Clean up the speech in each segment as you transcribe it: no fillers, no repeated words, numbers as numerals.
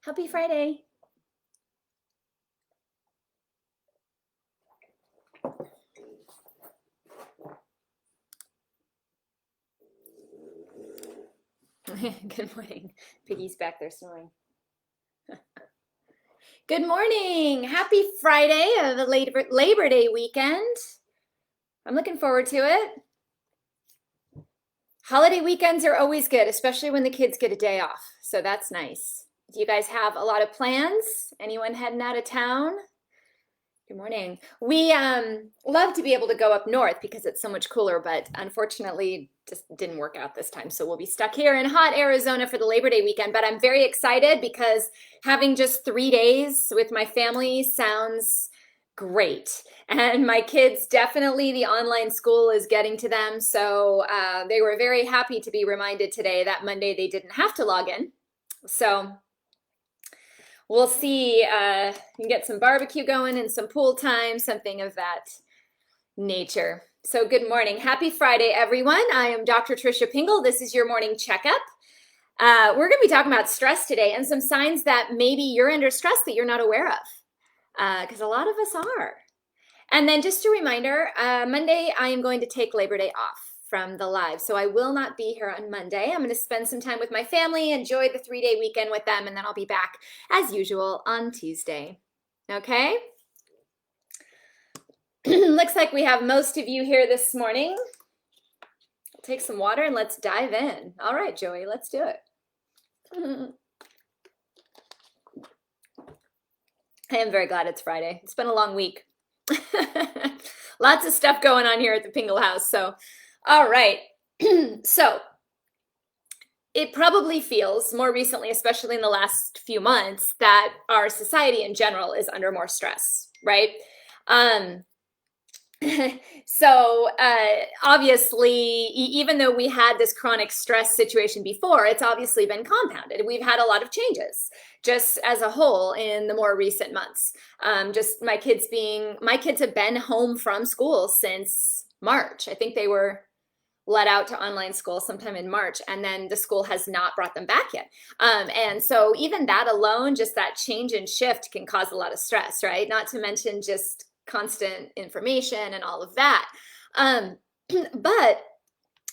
Happy Friday. Good morning. Piggy's back there snoring. Good morning. Happy Friday of the Labor Day weekend. I'm looking forward to it. Holiday weekends are always good, especially when the kids get a day off. So that's nice. Do you guys have a lot of plans? Anyone heading out of town? Good morning. We love to be able to go up north because it's so much cooler, but unfortunately just didn't work out this time. So we'll be stuck here in hot Arizona for the Labor Day weekend. But I'm very excited because having just 3 days with my family sounds great. And my kids, definitely the online school is getting to them. So they were very happy to be reminded today that Monday they didn't have to log in. So we'll see, you can get some barbecue going and some pool time, something of that nature. So good morning. Happy Friday, everyone. I am Dr. Tricia Pingle. This is your morning checkup. We're going to be talking about stress today and some signs that maybe you're under stress that you're not aware of, because a lot of us are. And then just a reminder, Monday I am going to take Labor Day off from the live. So I will not be here on Monday. I'm going to spend some time with my family, enjoy the 3-day weekend with them, and then I'll be back as usual on Tuesday. Okay? Looks like we have most of you here this morning. I'll take some water and let's dive in. All right, Joey, let's do it. I am very glad it's Friday. It's been a long week. Lots of stuff going on here at the Pingle house. So, all right. So it probably feels more recently, especially in the last few months, that our society in general is under more stress, right? So obviously, even though we had this chronic stress situation before, it's obviously been compounded. We've had a lot of changes just as a whole in the more recent months. Just my kids have been home from school since March. I think they were let out to online school sometime in March, and then the school has not brought them back yet. And so even that alone, just that change and shift can cause a lot of stress, right? Not to mention just constant information and all of that. But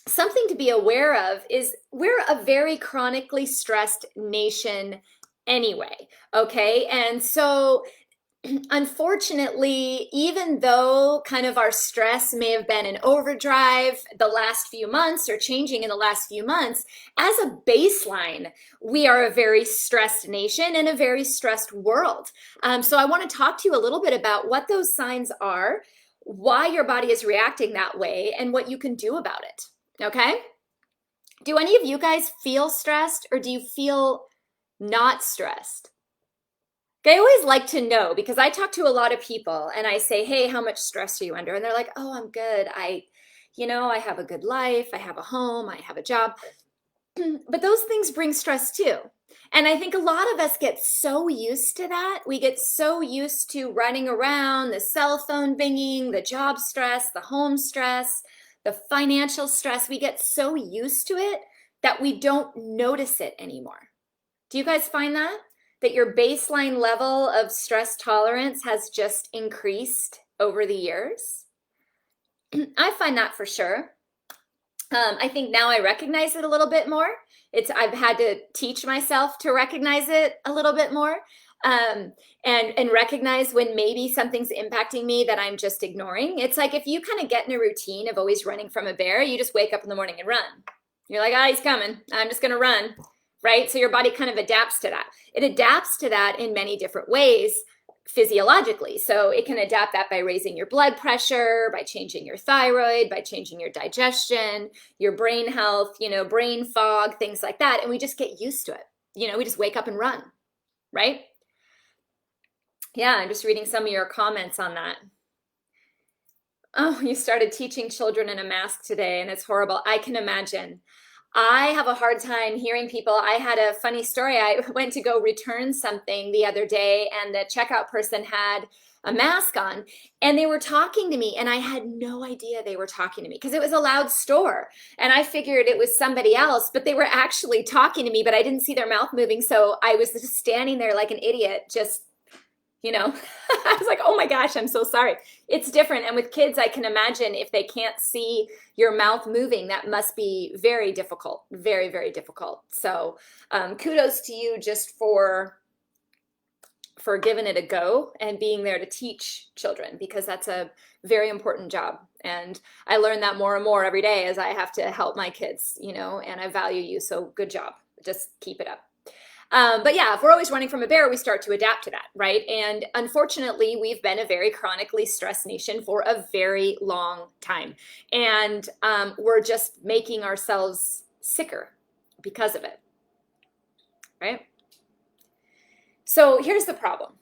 something to be aware of is we're a very chronically stressed nation anyway, okay? And so unfortunately, even though kind of our stress may have been in overdrive the last few months or changing in the last few months, as a baseline, we are a very stressed nation and a very stressed world. So I want to talk to you a little bit about what those signs are, why your body is reacting that way, and what you can do about it, okay? Do any of you guys feel stressed, or do you feel not stressed? I always like to know, because I talk to a lot of people and I say, hey, how much stress are you under? And they're like, oh, I'm good. I have a good life. I have a home. I have a job. But those things bring stress too. And I think a lot of us get so used to that. We get so used to running around, the cell phone binging, the job stress, the home stress, the financial stress. We get so used to it that we don't notice it anymore. Do you guys find that? That your baseline level of stress tolerance has just increased over the years? I find that for sure. I think now I recognize it a little bit more. I've had to teach myself to recognize it a little bit more, and recognize when maybe something's impacting me that I'm just ignoring. It's like if you kind of get in a routine of always running from a bear, you just wake up in the morning and run. You're like, he's coming. I'm just going to run. Right? So your body kind of adapts to that. It adapts to that in many different ways physiologically. So it can adapt that by raising your blood pressure, by changing your thyroid, by changing your digestion, your brain health, brain fog, things like that. And we just get used to it. We just wake up and run, right? Yeah, I'm just reading some of your comments on that. Oh, you started teaching children in a mask today and it's horrible. I can imagine. I have a hard time hearing people. I had a funny story. I went to go return something the other day and the checkout person had a mask on, and they were talking to me, and I had no idea they were talking to me because it was a loud store, and I figured it was somebody else, but they were actually talking to me, but I didn't see their mouth moving, so I was just standing there like an idiot, just, I was like, oh my gosh, I'm so sorry. It's different. And with kids, I can imagine if they can't see your mouth moving, that must be very difficult, very, very difficult. So kudos to you just for giving it a go and being there to teach children, because that's a very important job. And I learn that more and more every day as I have to help my kids, and I value you. So good job. Just keep it up. But yeah, if we're always running from a bear, we start to adapt to that, right? And unfortunately, we've been a very chronically stressed nation for a very long time. And we're just making ourselves sicker because of it, right? So here's the problem.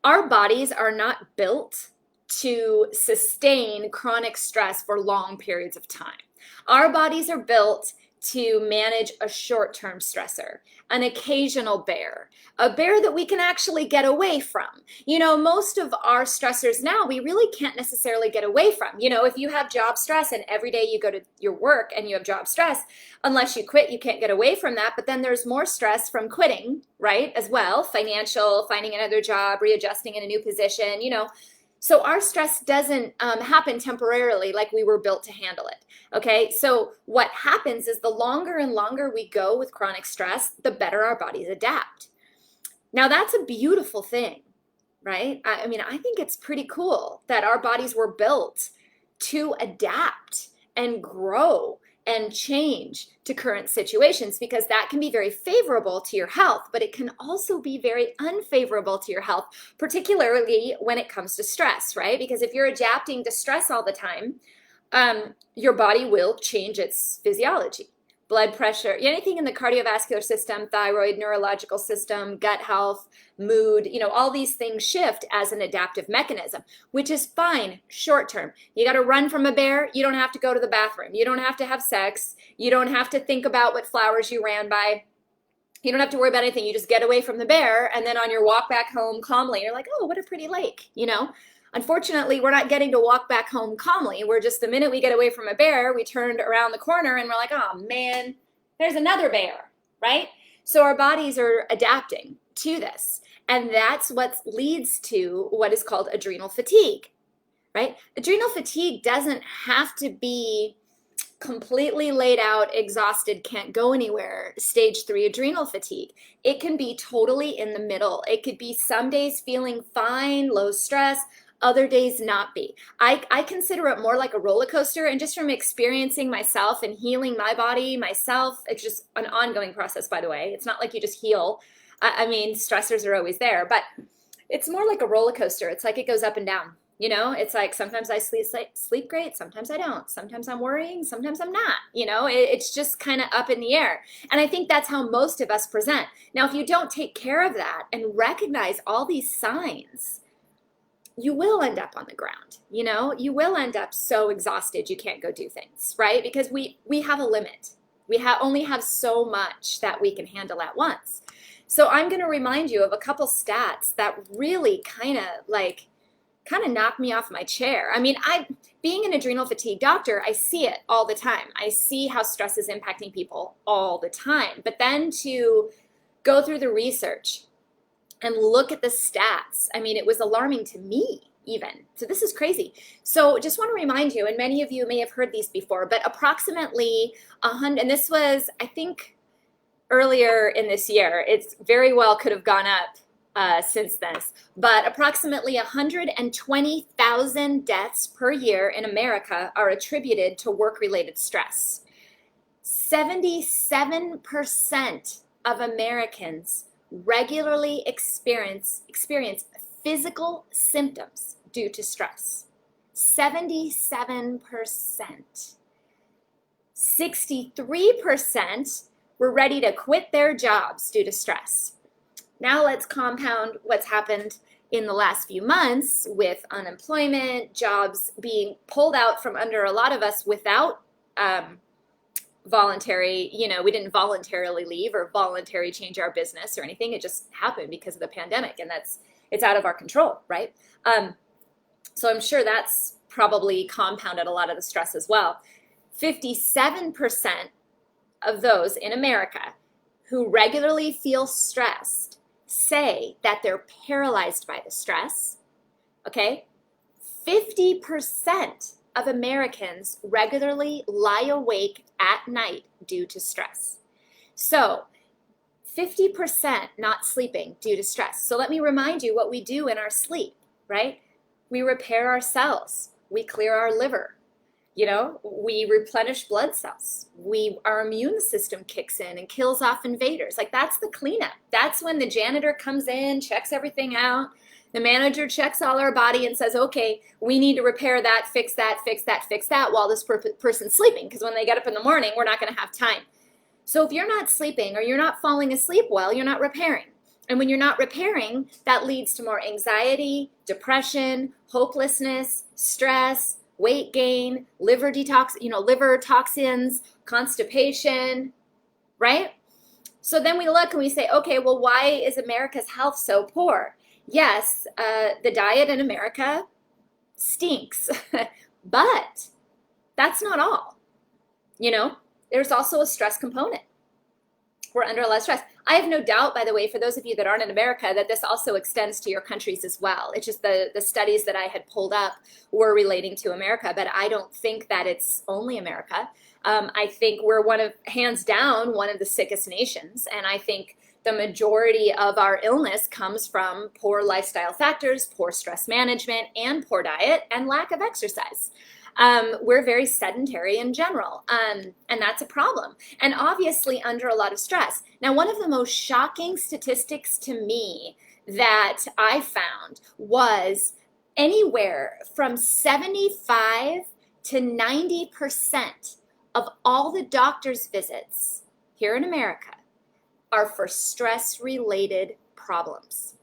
Our bodies are not built to sustain chronic stress for long periods of time. Our bodies are built to manage a short-term stressor, an occasional bear, a bear that we can actually get away from. Most of our stressors now, we really can't necessarily get away from. If you have job stress and every day you go to your work and you have job stress, unless you quit, you can't get away from that. But then there's more stress from quitting, right? As well, financial, finding another job, readjusting in a new position, So our stress doesn't happen temporarily like we were built to handle it, okay? So what happens is the longer and longer we go with chronic stress, the better our bodies adapt. Now that's a beautiful thing, right? I mean, I think it's pretty cool that our bodies were built to adapt and grow and change to current situations, because that can be very favorable to your health, but it can also be very unfavorable to your health, particularly when it comes to stress, right? Because if you're adapting to stress all the time, your body will change its physiology. Blood pressure, anything in the cardiovascular system, thyroid, neurological system, gut health, mood, all these things shift as an adaptive mechanism, which is fine short term. You got to run from a bear. You don't have to go to the bathroom. You don't have to have sex. You don't have to think about what flowers you ran by. You don't have to worry about anything. You just get away from the bear. And then on your walk back home calmly, you're like, oh, what a pretty lake, Unfortunately, we're not getting to walk back home calmly. We're just, the minute we get away from a bear, we turned around the corner and we're like, oh man, there's another bear, right? So our bodies are adapting to this. And that's what leads to what is called adrenal fatigue, right? Adrenal fatigue doesn't have to be completely laid out, exhausted, can't go anywhere, stage 3 adrenal fatigue. It can be totally in the middle. It could be some days feeling fine, low stress, other days not be. I consider it more like a roller coaster, and just from experiencing myself and healing my body, myself, it's just an ongoing process, by the way. It's not like you just heal. I mean, stressors are always there, but it's more like a roller coaster. It's like it goes up and down. It's like sometimes I sleep great, sometimes I don't. Sometimes I'm worrying, sometimes I'm not. It's just kind of up in the air. And I think that's how most of us present. Now, if you don't take care of that and recognize all these signs, you will end up on the ground. You will end up so exhausted you can't go do things, right? Because we have a limit. We only have so much that we can handle at once. So I'm going to remind you of a couple stats that really kind of knocked me off my chair. I mean, being an adrenal fatigue doctor, I see it all the time. I see how stress is impacting people all the time. But then to go through the research and look at the stats, I mean, it was alarming to me even. So this is crazy. So just want to remind you, and many of you may have heard these before, but approximately 100, and this was, I think, earlier in this year. It's very well could have gone up since this, but approximately 120,000 deaths per year in America are attributed to work-related stress. 77% of Americans regularly experience physical symptoms due to stress. 77%. 63% were ready to quit their jobs due to stress. Now let's compound what's happened in the last few months with unemployment, jobs being pulled out from under a lot of us without voluntary, we didn't voluntarily leave or voluntarily change our business or anything. It just happened because of the pandemic, and that's It's out of our control, right? So I'm sure that's probably compounded a lot of the stress as well. 57% of those in America who regularly feel stressed say that they're paralyzed by the stress, okay? 50% of Americans regularly lie awake at night due to stress. So 50% not sleeping due to stress. So let me remind you what we do in our sleep, right? We repair our cells. We clear our liver. You know, we replenish blood cells. Our immune system kicks in and kills off invaders. Like, that's the cleanup. That's when the janitor comes in, checks everything out. The manager checks all our body and says, okay, we need to repair that, fix that, fix that, fix that while this person's sleeping. Because when they get up in the morning, we're not going to have time. So if you're not sleeping or you're not falling asleep well, you're not repairing. And when you're not repairing, that leads to more anxiety, depression, hopelessness, stress, weight gain, liver toxins, constipation, right? So then we look and we say, okay, well, why is America's health so poor? Yes, the diet in America stinks, but that's not all. You know, there's also a stress component. We're under a lot of stress. I have no doubt, by the way, for those of you that aren't in America, that this also extends to your countries as well. It's just the studies that I had pulled up were relating to America, but I don't think that it's only America. I think we're hands down, one of the sickest nations. And I think the majority of our illness comes from poor lifestyle factors, poor stress management, and poor diet, and lack of exercise. We're very sedentary in general, and that's a problem. And obviously under a lot of stress. Now, one of the most shocking statistics to me that I found was anywhere from 75 to 90% of all the doctor's visits here in America are for stress-related problems.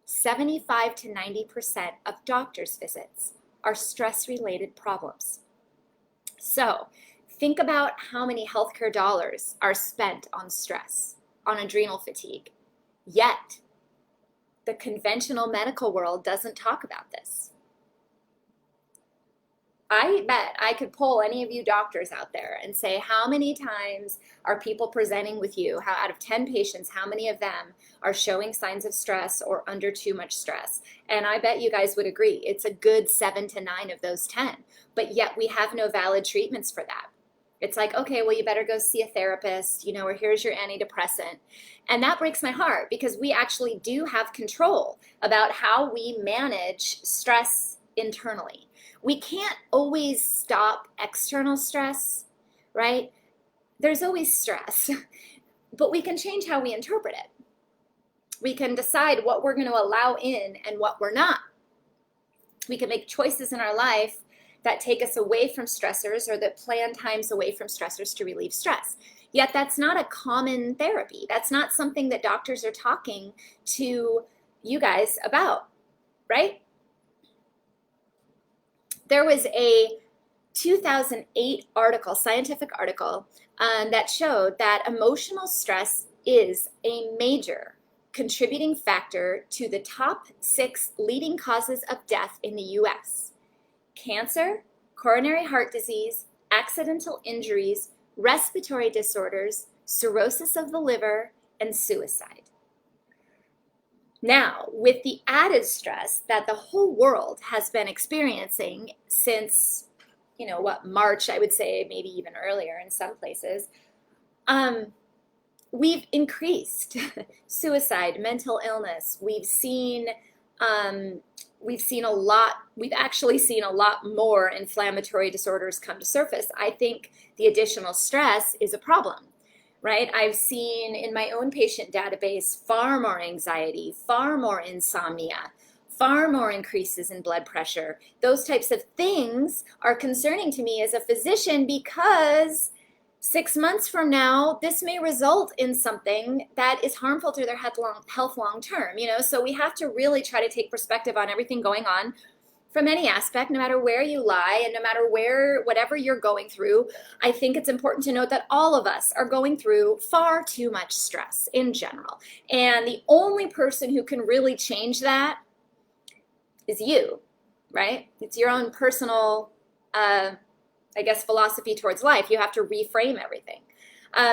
75 to 90% of doctor's visits are stress-related problems. So think about how many healthcare dollars are spent on stress, on adrenal fatigue. Yet, the conventional medical world doesn't talk about this. I bet I could poll any of you doctors out there and say, how many times are people presenting with you? How out of 10 patients, how many of them are showing signs of stress or under too much stress? And I bet you guys would agree, it's a good 7 to 9 of those 10. But yet we have no valid treatments for that. It's like, okay, well, you better go see a therapist, you know, or here's your antidepressant. And that breaks my heart because we actually do have control about how we manage stress internally. We can't always stop external stress, right? There's always stress, but we can change how we interpret it. We can decide what we're going to allow in and what we're not. We can make choices in our life that take us away from stressors or that plan times away from stressors to relieve stress. Yet that's not a common therapy. That's not something that doctors are talking to you guys about, right? There was a 2008 article, scientific article, that showed that emotional stress is a major contributing factor to the top 6 leading causes of death in the US. Cancer, coronary heart disease, accidental injuries, respiratory disorders, cirrhosis of the liver, and suicide. Now, with the added stress that the whole world has been experiencing since, March, I would say, maybe even earlier in some places, we've increased suicide, mental illness. We've actually seen a lot more inflammatory disorders come to surface. I think the additional stress is a problem. Right? I've seen in my own patient database far more anxiety, far more insomnia, far more increases in blood pressure. Those types of things are concerning to me as a physician because 6 months from now, this may result in something that is harmful to their health long term. So we have to really try to take perspective on everything going on from any aspect, no matter where you lie and no matter whatever you're going through, I think it's important to note that all of us are going through far too much stress in general. And the only person who can really change that is you, right? It's your own personal, I guess, philosophy towards life. You have to reframe everything.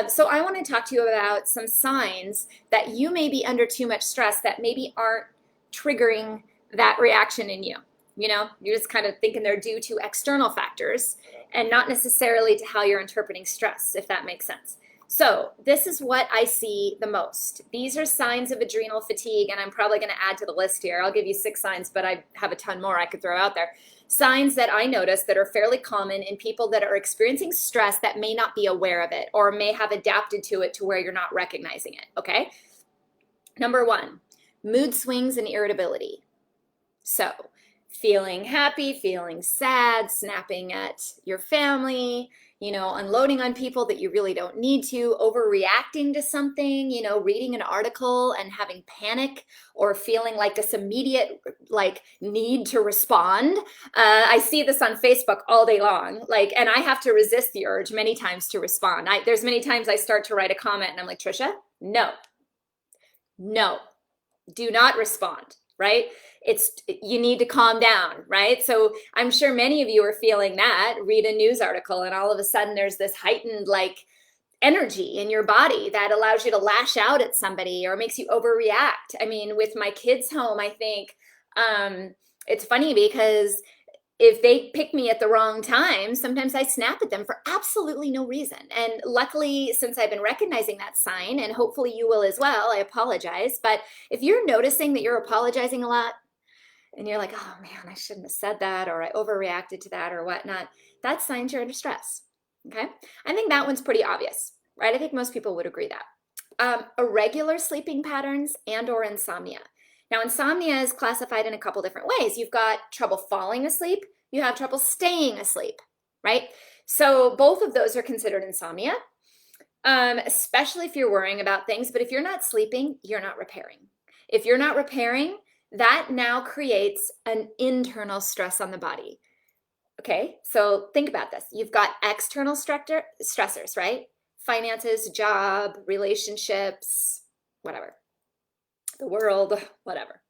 So I want to talk to you about some signs that you may be under too much stress that maybe aren't triggering that reaction in you. You know, you're just kind of thinking they're due to external factors and not necessarily to how you're interpreting stress, if that makes sense. So this is what I see the most. These are signs of adrenal fatigue, and I'm probably going to add to the list here. I'll give you 6 signs, but I have a ton more I could throw out there. Signs that I notice that are fairly common in people that are experiencing stress that may not be aware of it or may have adapted to it to where you're not recognizing it, okay? Number 1, mood swings and irritability. So feeling happy, feeling sad, snapping at your family, you know, unloading on people that you really don't need to, overreacting to something, you know, reading an article and having panic or feeling like this immediate like need to respond. I see this on Facebook all day long, like, and I have to resist the urge many times to respond. There's many times I start to write a comment and I'm like, Trisha, no, do not respond. Right? You need to calm down, right? So I'm sure many of you are feeling that, read a news article and all of a sudden there's this heightened like energy in your body that allows you to lash out at somebody or makes you overreact. I mean, with my kids home, I think it's funny because if they pick me at the wrong time, sometimes I snap at them for absolutely no reason. And luckily, since I've been recognizing that sign, and hopefully you will as well, I apologize. But if you're noticing that you're apologizing a lot and you're like, oh man, I shouldn't have said that, or I overreacted to that or whatnot, that's signs you're under stress, okay? I think that one's pretty obvious, right? I think most people would agree that. Irregular sleeping patterns and or insomnia. Now, insomnia is classified in a couple different ways. You've got trouble falling asleep, you have trouble staying asleep, right? So both of those are considered insomnia, especially if you're worrying about things. But if you're not sleeping, you're not repairing. If you're not repairing, that now creates an internal stress on the body. Okay, so think about this. You've got external stressors, right? Finances, job, relationships, whatever. The world, whatever.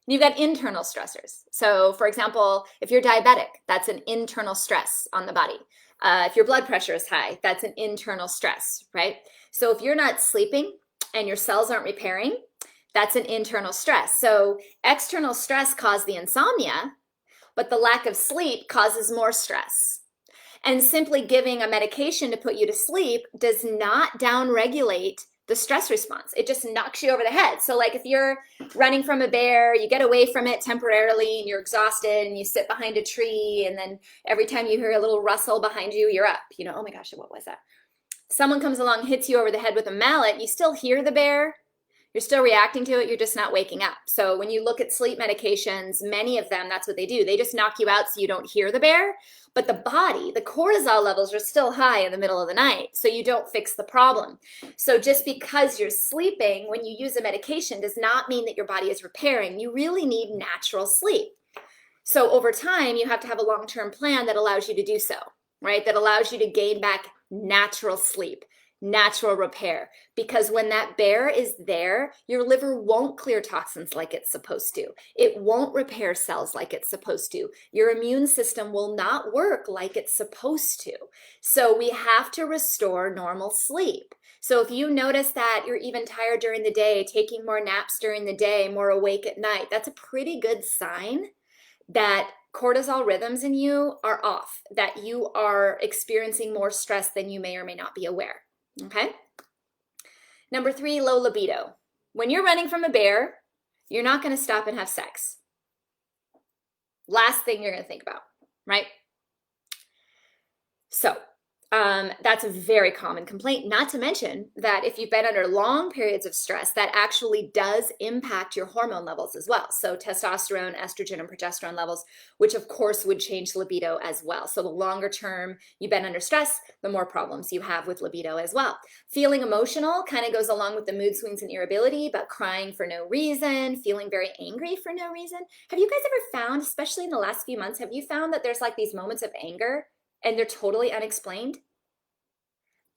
You've got internal stressors. So for example, if you're diabetic, that's an internal stress on the body. If your blood pressure is high, that's an internal stress, right? So if you're not sleeping and your cells aren't repairing, that's an internal stress. So external stress caused the insomnia, but the lack of sleep causes more stress. And simply giving a medication to put you to sleep does not downregulate the stress response. It just knocks you over the head. So like if you're running from a bear, you get away from it temporarily and you're exhausted and you sit behind a tree, and then every time you hear a little rustle behind you, you're up. You know, oh my gosh, what was that? Someone comes along, hits you over the head with a mallet, you still hear the bear, you're still reacting to it, you're just not waking up. So when you look at sleep medications, many of them, that's what they do. They just knock you out so you don't hear the bear, but the body, the cortisol levels are still high in the middle of the night, so you don't fix the problem. So just because you're sleeping when you use a medication does not mean that your body is repairing. You really need natural sleep. So over time, you have to have a long-term plan that allows you to do so, right? That allows you to gain back natural sleep, natural repair, because when that bear is there, your liver won't clear toxins like it's supposed to. It won't repair cells like it's supposed to. Your immune system will not work like it's supposed to. So we have to restore normal sleep. So if you notice that you're even tired during the day, taking more naps during the day, more awake at night, that's a pretty good sign that cortisol rhythms in you are off, that you are experiencing more stress than you may or may not be aware. Okay. Number 3, low libido. When you're running from a bear, you're not going to stop and have sex. Last thing you're going to think about, right? So That's a very common complaint, not to mention that if you've been under long periods of stress, that actually does impact your hormone levels as well. So testosterone, estrogen, and progesterone levels, which of course would change libido as well. So the longer term you've been under stress, the more problems you have with libido as well. Feeling emotional kind of goes along with the mood swings and irritability, but crying for no reason, feeling very angry for no reason. Have you guys ever found, especially in the last few months, have you found that there's like these moments of anger and they're totally unexplained?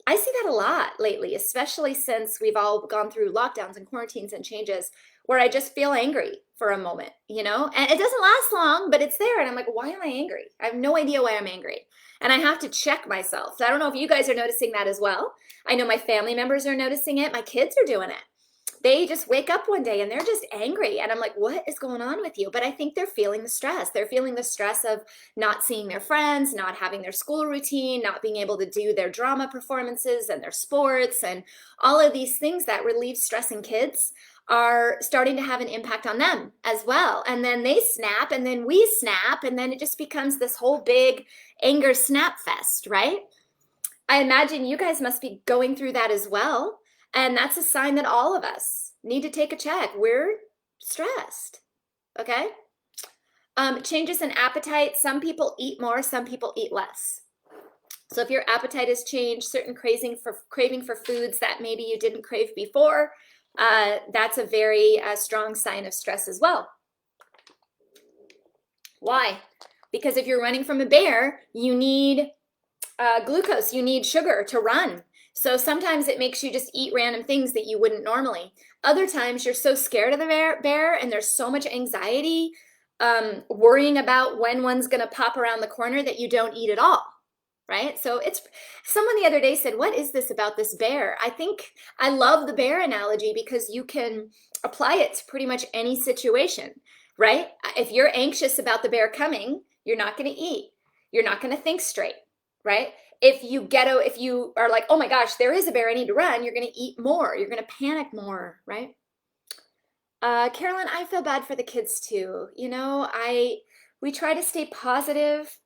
I see that a lot lately, especially since we've all gone through lockdowns and quarantines and changes where I just feel angry for a moment, you know? And it doesn't last long, but it's there. And I'm like, why am I angry? I have no idea why I'm angry. And I have to check myself. So I don't know if you guys are noticing that as well. I know my family members are noticing it. My kids are doing it. They just wake up one day and they're just angry. And I'm like, what is going on with you? But I think they're feeling the stress. They're feeling the stress of not seeing their friends, not having their school routine, not being able to do their drama performances and their sports, and all of these things that relieve stress in kids are starting to have an impact on them as well. And then they snap, and then we snap, and then it just becomes this whole big anger snap fest, right? I imagine you guys must be going through that as well. And that's a sign that all of us need to take a check. We're stressed, okay? Changes in appetite. Some people eat more, some people eat less. So if your appetite has changed, certain craving for foods that maybe you didn't crave before, that's a very strong sign of stress as well. Why? Because if you're running from a bear, you need glucose, you need sugar to run. So sometimes it makes you just eat random things that you wouldn't normally. Other times you're so scared of the bear and there's so much anxiety, worrying about when one's going to pop around the corner that you don't eat at all, right? So it's, someone the other day said, what is this about this bear? I think I love the bear analogy because you can apply it to pretty much any situation, right? If you're anxious about the bear coming, you're not going to eat. You're not going to think straight, right? If you are like, oh my gosh, there is a bear, I need to run, you're going to eat more. You're going to panic more, right? Carolyn, I feel bad for the kids too. You know, we try to stay positive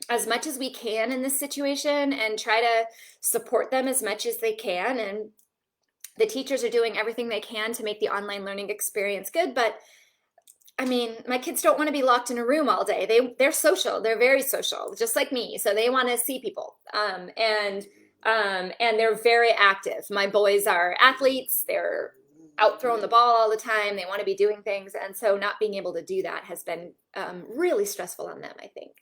as much as we can in this situation and try to support them as much as they can. And the teachers are doing everything they can to make the online learning experience good, but I mean, my kids don't want to be locked in a room all day. They're social. They're very social, just like me. So they want to see people, and they're very active. My boys are athletes. They're out throwing the ball all the time. They want to be doing things, and so not being able to do that has been really stressful on them, I think.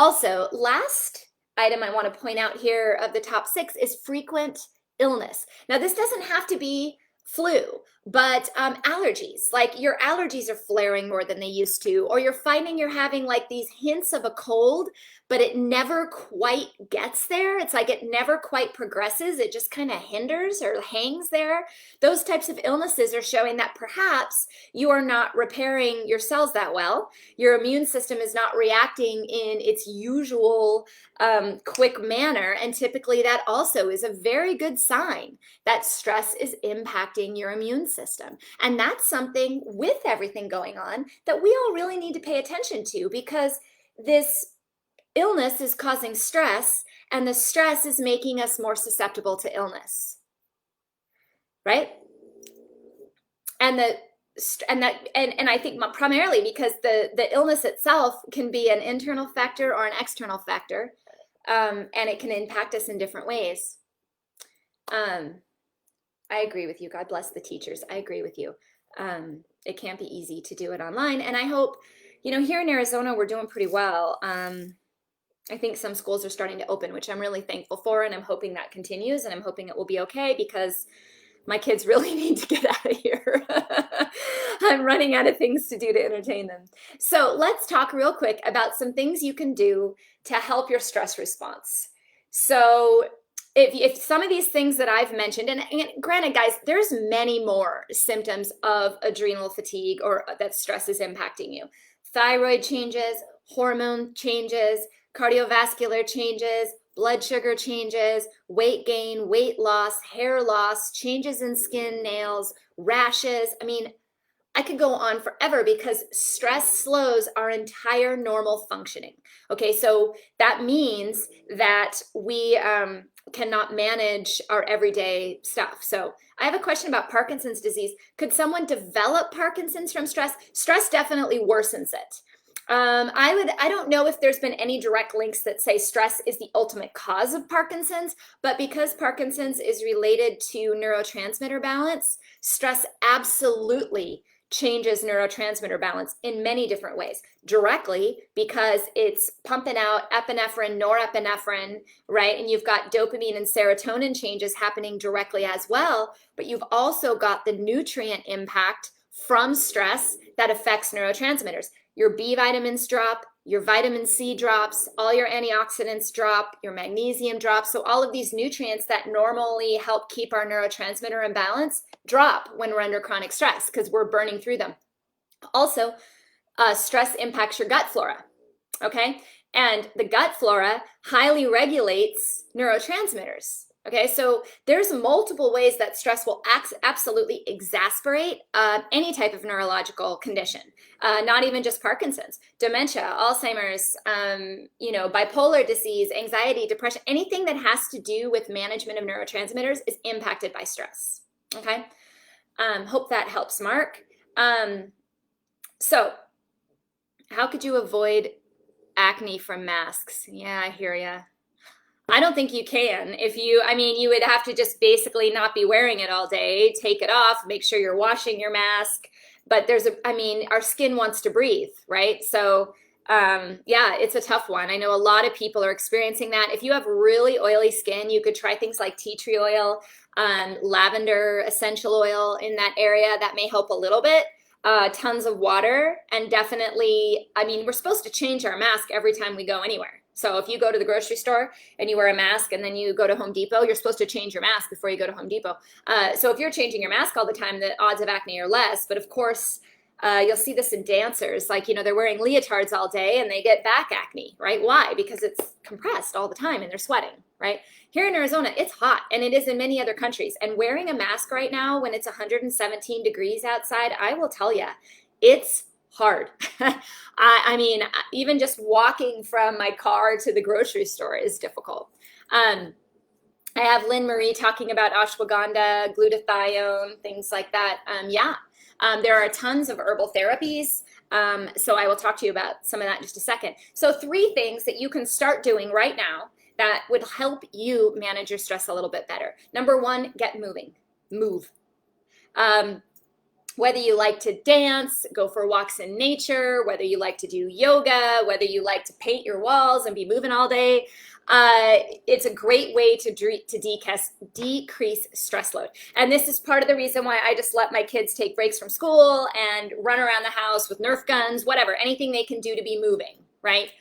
Also, last item I want to point out here of the top 6 is frequent illness. Now, this doesn't have to be flu, but allergies, like your allergies are flaring more than they used to, or you're finding you're having like these hints of a cold, but it never quite gets there. It's like it never quite progresses. It just kind of hinders or hangs there. Those types of illnesses are showing that perhaps you are not repairing your cells that well. Your immune system is not reacting in its usual quick manner. And typically that also is a very good sign that stress is impacting your immune system. And that's something with everything going on that we all really need to pay attention to, because this illness is causing stress, and the stress is making us more susceptible to illness, right? And I think primarily because the illness itself can be an internal factor or an external factor, and it can impact us in different ways. I agree with you. God bless the teachers. I agree with you. It can't be easy to do it online, and I hope, you know, here in Arizona we're doing pretty well. I think some schools are starting to open, which I'm really thankful for, and I'm hoping that continues, and I'm hoping it will be okay, because my kids really need to get out of here. I'm running out of things to do to entertain them. So let's talk real quick about some things you can do to help your stress response. So if some of these things that I've mentioned, and granted, guys, there's many more symptoms of adrenal fatigue or that stress is impacting you. Thyroid changes, hormone changes, cardiovascular changes, blood sugar changes, weight gain, weight loss, hair loss, changes in skin, nails, rashes. I mean, I could go on forever because stress slows our entire normal functioning. Okay, so that means that we cannot manage our everyday stuff. So I have a question about Parkinson's disease. Could someone develop Parkinson's from stress? Stress definitely worsens it. I don't know if there's been any direct links that say stress is the ultimate cause of Parkinson's, but because Parkinson's is related to neurotransmitter balance, stress absolutely changes neurotransmitter balance in many different ways. Directly, because it's pumping out epinephrine, norepinephrine, right? And you've got dopamine and serotonin changes happening directly as well, but you've also got the nutrient impact from stress that affects neurotransmitters. Your B vitamins drop, your vitamin C drops, all your antioxidants drop, your magnesium drops. So all of these nutrients that normally help keep our neurotransmitter in balance drop when we're under chronic stress because we're burning through them. Also, stress impacts your gut flora, okay? And the gut flora highly regulates neurotransmitters. Okay, so there's multiple ways that stress will absolutely exasperate any type of neurological condition, not even just Parkinson's, dementia, Alzheimer's, bipolar disease, anxiety, depression, anything that has to do with management of neurotransmitters is impacted by stress. Okay, hope that helps, Mark. So how could you avoid acne from masks? Yeah, I hear ya. I don't think you can. You would have to just basically not be wearing it all day, take it off, make sure you're washing your mask. But our skin wants to breathe, right? So, yeah, it's a tough one. I know a lot of people are experiencing that. If you have really oily skin, you could try things like tea tree oil, lavender essential oil in that area. That may help a little bit. Tons of water, and definitely, we're supposed to change our mask every time we go anywhere. So if you go to the grocery store and you wear a mask and then you go to Home Depot, you're supposed to change your mask before you go to Home Depot. So if you're changing your mask all the time, the odds of acne are less. But of course, you'll see this in dancers. They're wearing leotards all day and they get back acne, right? Why? Because it's compressed all the time and they're sweating, right? Here in Arizona, it's hot, and it is in many other countries. And wearing a mask right now when it's 117 degrees outside, I will tell you, it's hard. Even just walking from my car to the grocery store is difficult. I have Lynn Marie talking about ashwagandha, glutathione, things like that. There are tons of herbal therapies. So I will talk to you about some of that in just a second. So 3 things that you can start doing right now that would help you manage your stress a little bit better. Number 1, get moving. Move. Whether you like to dance, go for walks in nature, whether you like to do yoga, whether you like to paint your walls and be moving all day, it's a great way to decrease stress load. And this is part of the reason why I just let my kids take breaks from school and run around the house with Nerf guns, whatever, anything they can do to be moving, right?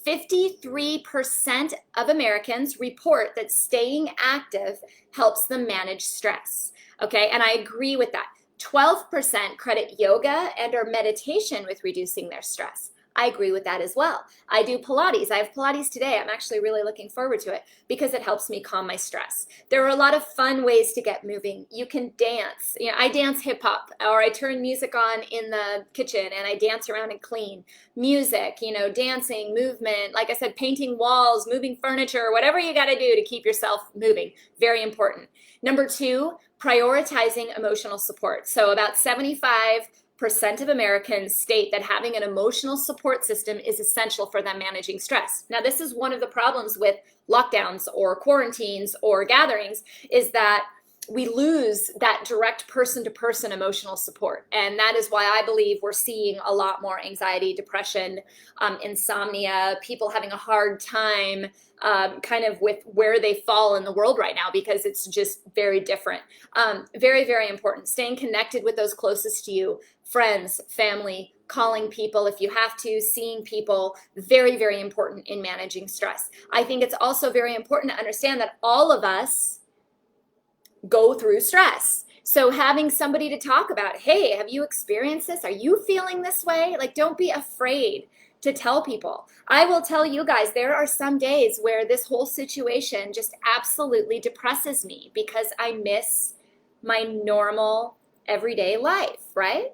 53% of Americans report that staying active helps them manage stress. Okay, and I agree with that. 12% credit yoga and or meditation with reducing their stress. I agree with that as well. I do Pilates. I have Pilates today. I'm actually really looking forward to it because it helps me calm my stress. There are a lot of fun ways to get moving. You can dance. I dance hip hop, or I turn music on in the kitchen and I dance around and clean. Music, dancing, movement, like I said, painting walls, moving furniture, whatever you got to do to keep yourself moving. Very important. Number 2, prioritizing emotional support. So about 75% of Americans state that having an emotional support system is essential for them managing stress. Now, this is one of the problems with lockdowns or quarantines or gatherings, is that we lose that direct person-to-person emotional support. And that is why I believe we're seeing a lot more anxiety, depression, insomnia, people having a hard time kind of with where they fall in the world right now, because it's just very different. Very, very important. Staying connected with those closest to you, friends, family, calling people if you have to, seeing people, very, very important in managing stress. I think it's also very important to understand that all of us go through stress. So having somebody to talk about, hey, have you experienced this? Are you feeling this way? Don't be afraid to tell people. I will tell you guys, there are some days where this whole situation just absolutely depresses me because I miss my normal everyday life, right?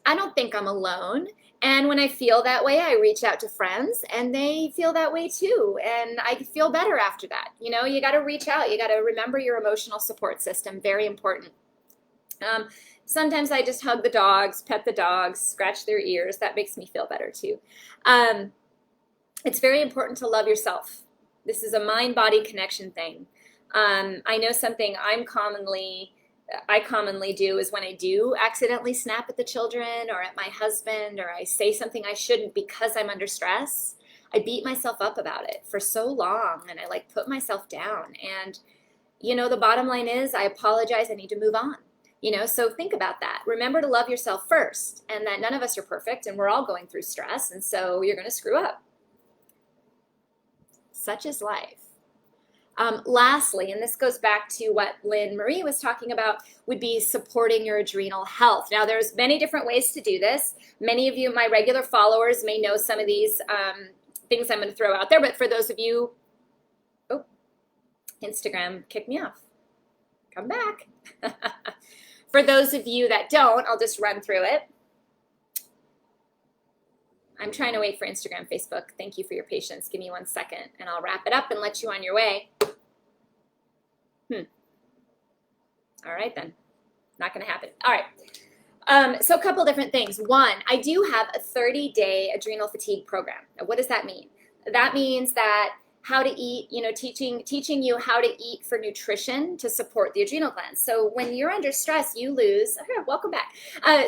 I don't think I'm alone. And when I feel that way, I reach out to friends and they feel that way too. And I feel better after that. You know, you got to reach out. You got to remember your emotional support system. Very important. Sometimes I just hug the dogs, pet the dogs, scratch their ears. That makes me feel better too. It's very important to love yourself. This is a mind-body connection thing. I know something I commonly do is when I do accidentally snap at the children or at my husband, or I say something I shouldn't because I'm under stress, I beat myself up about it for so long, and I like put myself down. And, you know, the bottom line is I apologize. I need to move on. You know, so think about that. Remember to love yourself first, and that none of us are perfect and we're all going through stress. And so you're going to screw up. Such is life. Lastly, and this goes back to what Lynn Marie was talking about, would be supporting your adrenal health. Now, there's many different ways to do this. Many of you, my regular followers, may know some of these things I'm going to throw out there, but for those of you, oh, Instagram kicked me off. Come back. For those of you that don't, I'll just run through it. I'm trying to wait for Instagram, Facebook. Thank you for your patience. Give me 1 second, and I'll wrap it up and let you on your way. All right, then. Not going to happen. All right. So a couple different things. One, I do have a 30-day adrenal fatigue program. Now, what does that mean? That means that how to eat, you know, teaching you how to eat for nutrition to support the adrenal glands. So when you're under stress, you lose, welcome back.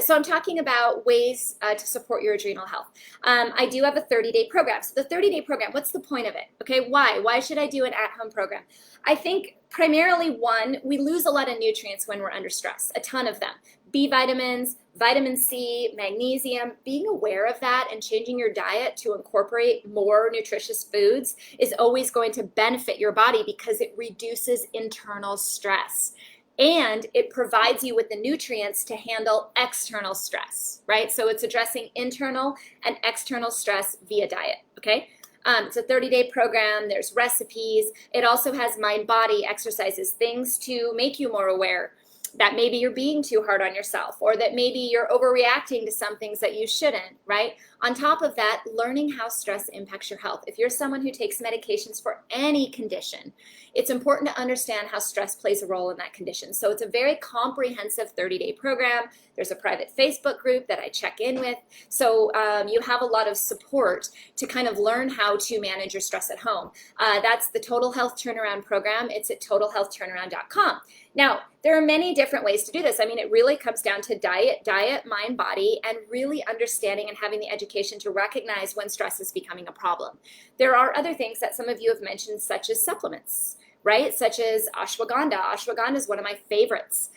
So I'm talking about ways to support your adrenal health. I do have a 30-day program. So the 30-day program, what's the point of it? Okay, why? Why should I do an at-home program? I think primarily, one, we lose a lot of nutrients when we're under stress, a ton of them. B vitamins, vitamin C, magnesium, being aware of that and changing your diet to incorporate more nutritious foods is always going to benefit your body because it reduces internal stress. And it provides you with the nutrients to handle external stress, right? So it's addressing internal and external stress via diet, okay? It's a 30-day program. There's recipes. It also has mind-body exercises, things to make you more aware that maybe you're being too hard on yourself, or that maybe you're overreacting to some things that you shouldn't, right? On top of that, learning how stress impacts your health. If you're someone who takes medications for any condition, it's important to understand how stress plays a role in that condition. So it's a very comprehensive 30-day program. There's a private Facebook group that I check in with. So you have a lot of support to kind of learn how to manage your stress at home. That's the Total Health Turnaround program. It's at totalhealthturnaround.com. Now, there are many different ways to do this. I mean, it really comes down to diet, mind, body, and really understanding and having the education to recognize when stress is becoming a problem. There are other things that some of you have mentioned, such as supplements, right? Such as ashwagandha. Ashwagandha is one of my favorites.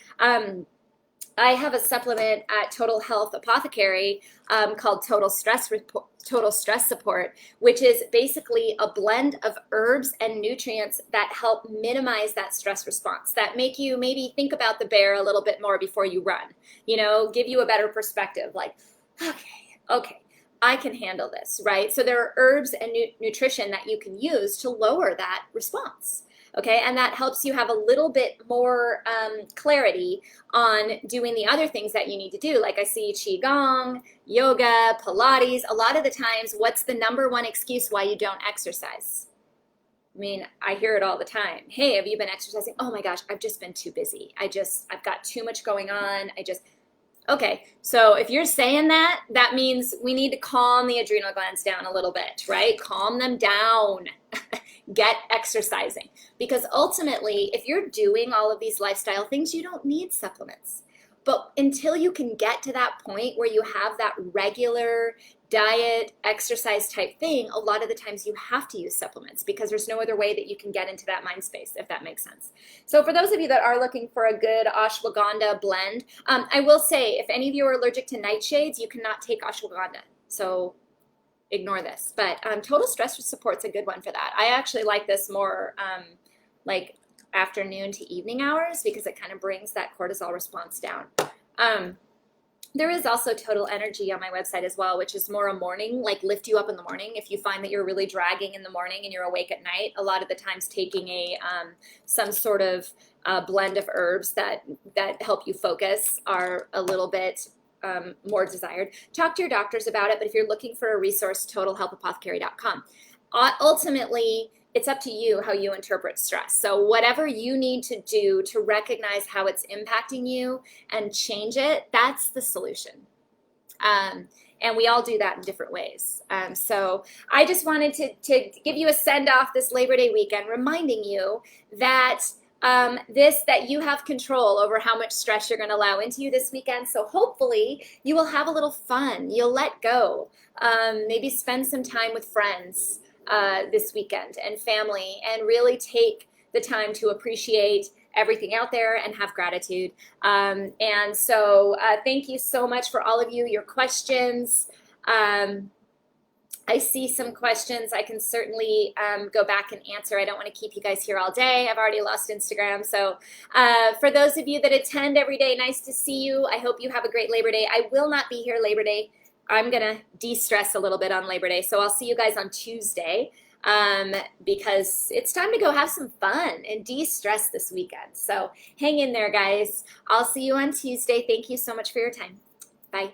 I have a supplement at Total Health Apothecary called Total Stress Support, which is basically a blend of herbs and nutrients that help minimize that stress response, that make you maybe think about the bear a little bit more before you run, you know, give you a better perspective, like, okay, I can handle this, right? So there are herbs and nutrition that you can use to lower that response. Okay, and that helps you have a little bit more clarity on doing the other things that you need to do. Like I see Qigong, yoga, Pilates. A lot of the times, what's the number one excuse why you don't exercise? I mean, I hear it all the time. Hey, have you been exercising? Oh my gosh, I've just been too busy. I've got too much going on. Okay, so if you're saying that, that means we need to calm the adrenal glands down a little bit, right? Calm them down. Get exercising. Because ultimately, if you're doing all of these lifestyle things, you don't need supplements. But until you can get to that point where you have that regular diet, exercise type thing, a lot of the times you have to use supplements because there's no other way that you can get into that mind space, if that makes sense. So for those of you that are looking for a good ashwagandha blend, I will say if any of you are allergic to nightshades, you cannot take ashwagandha. So ignore this. But Total Stress Support's a good one for that. I actually like this more like afternoon to evening hours because it kind of brings that cortisol response down. There is also Total Energy on my website as well, which is more a morning, like lift you up in the morning. If you find that you're really dragging in the morning and you're awake at night, a lot of the times taking a some sort of blend of herbs that help you focus are a little bit more desired, talk to your doctors about it. But if you're looking for a resource, totalhealthapothecary.com. Ultimately, it's up to you how you interpret stress. So whatever you need to do to recognize how it's impacting you and change it, that's the solution. And we all do that in different ways. So I just wanted to give you a send off this Labor Day weekend, reminding you that that you have control over how much stress you're going to allow into you this weekend. So hopefully you will have a little fun. You'll let go. Maybe spend some time with friends this weekend and family, and really take the time to appreciate everything out there and have gratitude. And so thank you so much for all of you, your questions. I see some questions I can certainly go back and answer. I don't want to keep you guys here all day. I've already lost Instagram. So for those of you that attend every day, nice to see you. I hope you have a great Labor Day. I will not be here Labor Day. I'm going to de-stress a little bit on Labor Day. So I'll see you guys on Tuesday because it's time to go have some fun and de-stress this weekend. So hang in there, guys. I'll see you on Tuesday. Thank you so much for your time. Bye.